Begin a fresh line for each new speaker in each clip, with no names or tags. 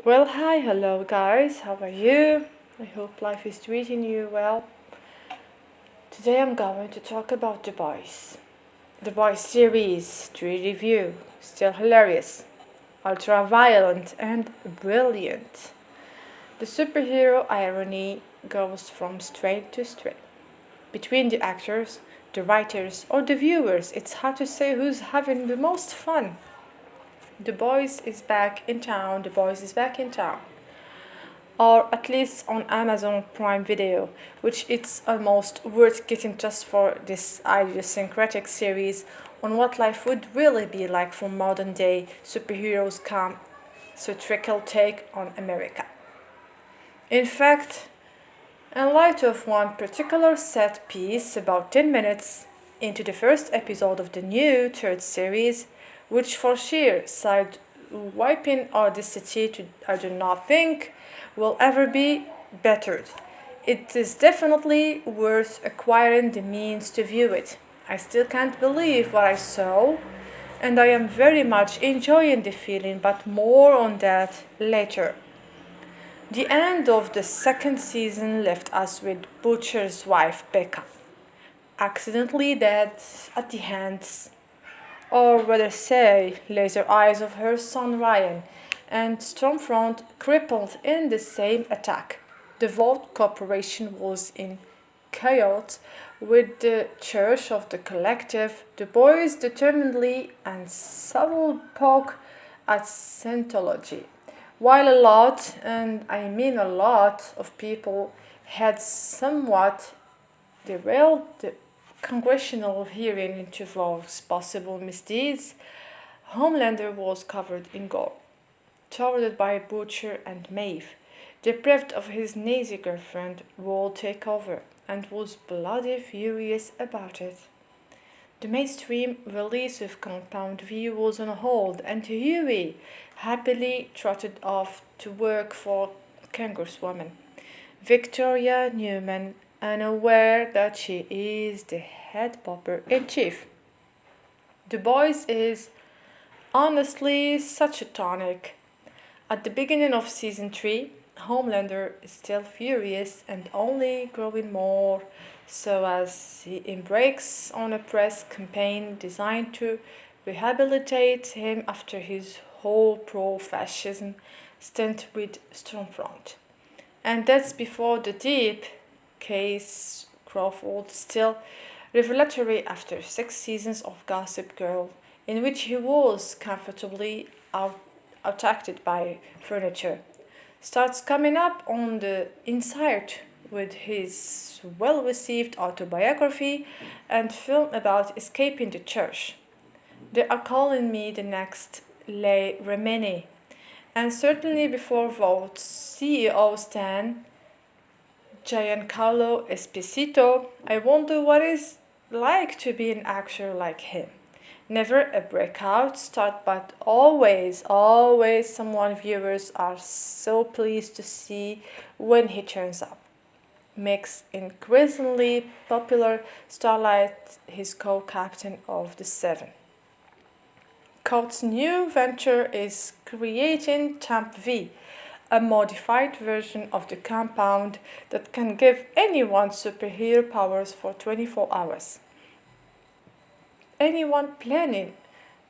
Well, hi, hello guys, how are you? I hope life is treating you well. Today I'm going to talk about The Boys. The Boys series, 3 review, still hilarious, ultra violent, and brilliant. The superhero irony goes from strength to strength. Between the actors, the writers, or the viewers, it's hard to say who's having the most fun. The Boys is back in town, The Boys is back in town. Or at least on Amazon Prime Video, which it's almost worth getting just for this idiosyncratic series on what life would really be like for modern day superheroes come satirical take on America. In fact, in light of one particular set piece about 10 minutes into the first episode of the new third series, which for sheer side wiping audacity I do not think will ever be bettered. It is definitely worth acquiring the means to view it. I still can't believe what I saw, and I am very much enjoying the feeling, but more on that later. The end of the second season left us with Butcher's wife Becca, accidentally dead at the hands, or rather say, laser eyes of her son Ryan, and Stormfront crippled in the same attack. The Vault Corporation was in chaos with the Church of the Collective, the boys determinedly and subtle poke at Scientology. While a lot, and I mean a lot, of people had somewhat derailed the congressional hearing into Vaugh's possible misdeeds, Homelander was covered in gore, thwarted by Butcher and Maeve, deprived of his Nazi girlfriend, will take over, and was bloody furious about it. The mainstream release of Compound V was on hold, and Huey happily trotted off to work for Congresswoman Victoria Newman, unaware that she is the head popper in chief. The Boys is honestly such a tonic. At the beginning of season 3, Homelander is still furious and only growing more so as he embarks on a press campaign designed to rehabilitate him after his whole pro-fascism stint with Stormfront. And that's before the deep case Crawford still revelatory after 6 seasons of Gossip Girl, in which he was comfortably outacted by furniture, starts coming up on the inside with his well received autobiography and film about escaping the church. They are calling me the next Le Remini, and certainly before Vault's CEO Stan Giancarlo Esposito, I wonder what it's like to be an actor like him. Never a breakout start, but always someone viewers are so pleased to see when he turns up. Makes increasingly popular Starlight his co-captain of the Seven. Coutts' new venture is creating Temp V, a modified version of the compound that can give anyone superhero powers for 24 hours. Anyone planning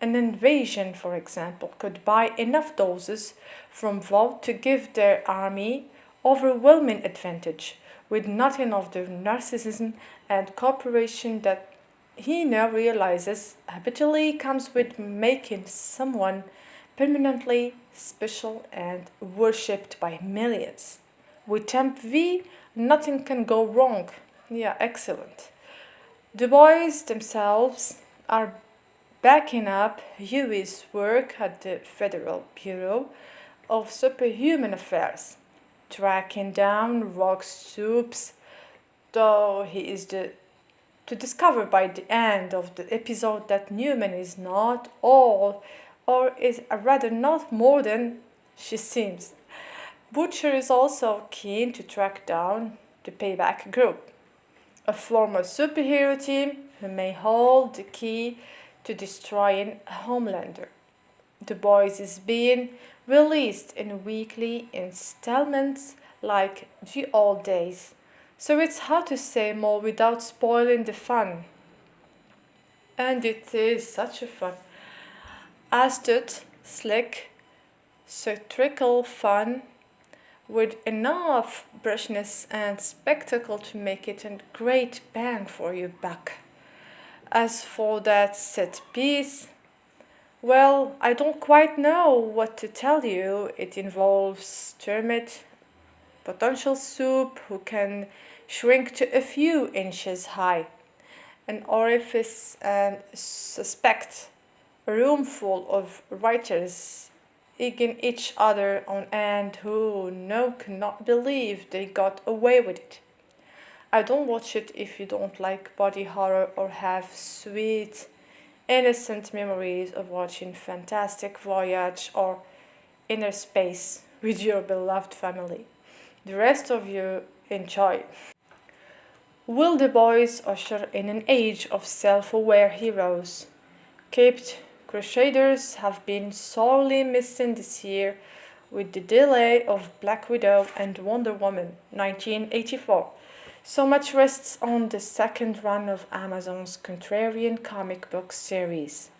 an invasion, for example, could buy enough doses from Vault to give their army overwhelming advantage, with nothing of the narcissism and cooperation that he now realizes habitually comes with making someone permanently special and worshipped by millions. With Temp V, nothing can go wrong. Yeah, excellent. The boys themselves are backing up Huey's work at the Federal Bureau of Superhuman Affairs, tracking down Rock Soups, though he is to discover by the end of the episode that Newman is not all, or is rather not more than she seems. Butcher is also keen to track down the Payback Group, a former superhero team who may hold the key to destroying Homelander. The Boys is being released in weekly installments like the old days. So it's hard to say more without spoiling the fun. And it is such a fun. Astute, slick, satirical fun with enough brushness and spectacle to make it a great bang for your buck. As for that set piece, well, I don't quite know what to tell you. It involves Termit, potential soup who can shrink to a few inches high, an orifice and suspect a room full of writers egging each other on and who no cannot believe they got away with it. I don't watch it if you don't like body horror or have sweet, innocent memories of watching Fantastic Voyage or Inner Space with your beloved family. The rest of you enjoy. Will the boys usher in an age of self aware heroes? Caped Crusaders have been sorely missing this year with the delay of Black Widow and Wonder Woman 1984. So much rests on the second run of Amazon's contrarian comic book series.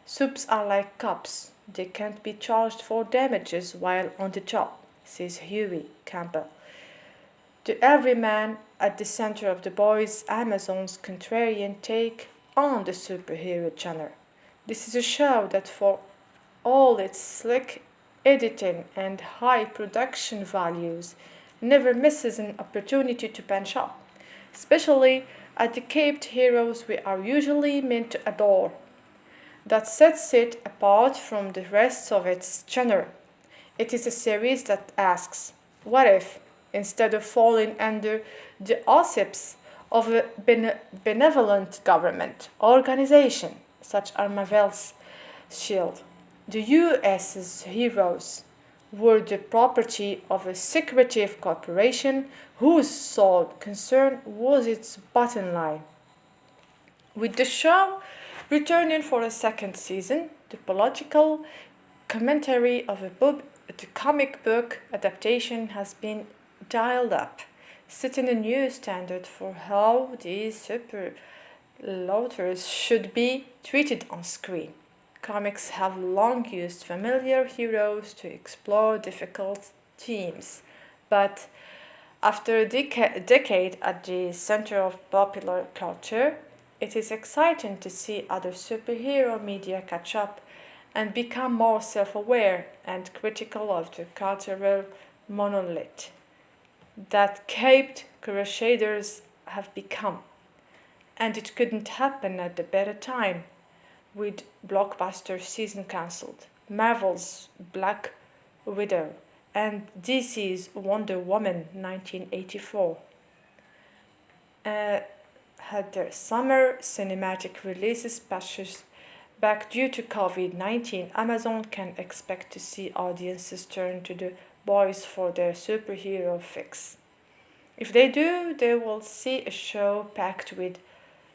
Soups are like cops, they can't be charged for damages while on the job, says Huey Campbell. The everyman at the center of the boys' Amazon's contrarian take on the superhero genre. This is a show that, for all its slick editing and high production values, never misses an opportunity to punch up, especially at the caped heroes we are usually meant to adore. That sets it apart from the rest of its genre. It is a series that asks, what if, instead of falling under the auspices of a benevolent government organization, such as Marvel's Shield, the US's heroes were the property of a secretive corporation whose sole concern was its bottom line. With the show returning for a second season, the political commentary of the comic book adaptation has been dialed up, setting a new standard for how these superlauters should be treated on screen. Comics have long used familiar heroes to explore difficult themes, but after a decade at the center of popular culture, it is exciting to see other superhero media catch up and become more self aware and critical of the cultural monolith that caped crusaders have become. And it couldn't happen at a better time, with blockbuster season cancelled, Marvel's Black Widow, and DC's Wonder Woman 1984 had their summer cinematic releases pushed back due to COVID-19. Amazon can expect to see audiences turn to the boys for their superhero fix. If they do, they will see a show packed with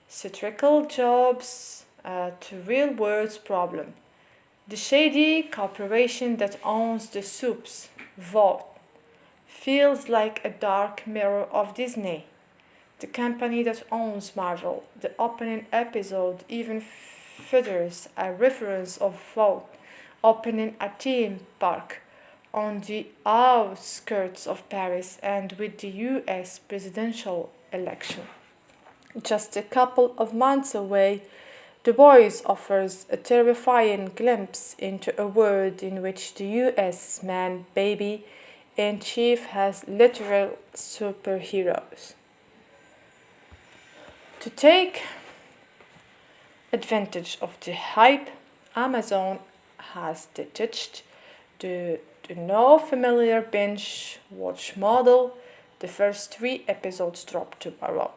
satirical jobs to real world problem. The shady corporation that owns the soups vault feels like a dark mirror of Disney. The company that owns Marvel. The opening episode even features a reference of vault opening a theme park on the outskirts of Paris and with the US presidential election just a couple of months away. The Boys offers a terrifying glimpse into a world in which the US man baby in chief has literal superheroes. To take advantage of the hype, Amazon has detached the no familiar binge watch model. The first 3 episodes drop tomorrow.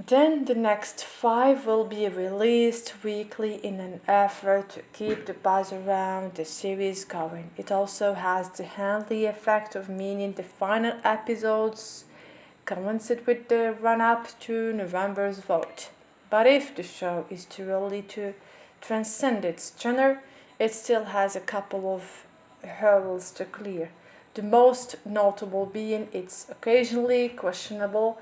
Then the next 5 will be released weekly in an effort to keep the buzz around the series going. It also has the handy effect of meaning the final episodes coincide with the run-up to November's vote. But if the show is too early to transcend its genre, it still has a couple of hurdles to clear. The most notable being its occasionally questionable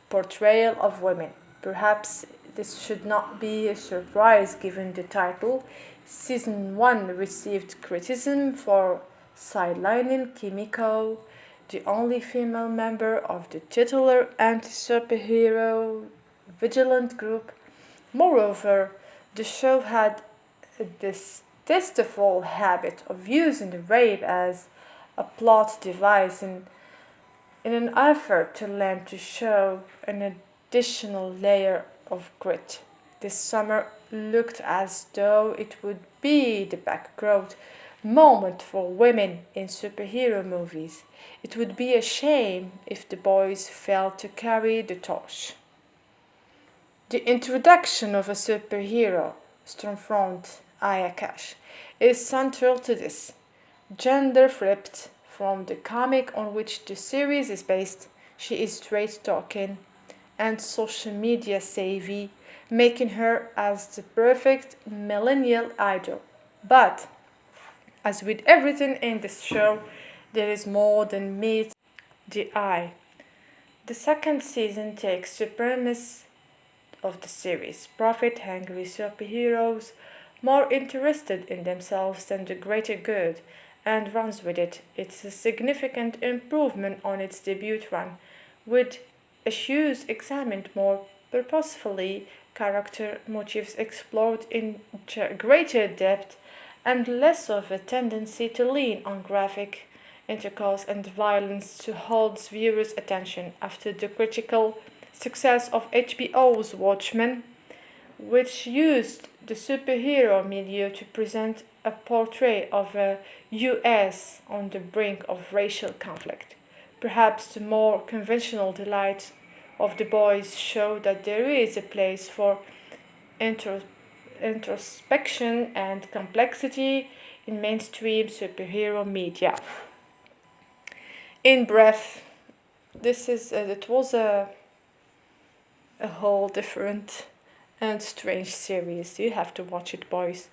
portrayal of women. Perhaps this should not be a surprise given the title. Season 1 received criticism for sidelining Kimiko, the only female member of the titular anti-superhero vigilant group. Moreover, the show had this distasteful habit of using rape as a plot device in an effort to lend to show an additional layer of grit. This summer looked as though it would be the backgrowth moment for women in superhero movies. It would be a shame if the boys failed to carry the torch. The introduction of a superhero, Stormfront Ayakash, is central to this. Gender flipped from the comic on which the series is based, she is straight talking and social media savvy, making her as the perfect millennial idol. But, as with everything in this show, there is more than meets the eye. The second season takes the premise of the series, profit-hungry superheroes more interested in themselves than the greater good, and runs with it. It's a significant improvement on its debut run, with issues examined more purposefully, character motifs explored in greater depth, and less of a tendency to lean on graphic intercourse and violence to hold viewers' attention after the critical success of HBO's Watchmen, which used the superhero milieu to present a portrait of a US on the brink of racial conflict. Perhaps the more conventional delight of The Boys show that there is a place for introspection and complexity in mainstream superhero media. In brief, it was a whole different and strange series. You have to watch it, boys,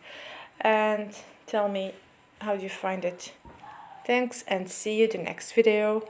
and tell me how you find it. Thanks, and see you the next video.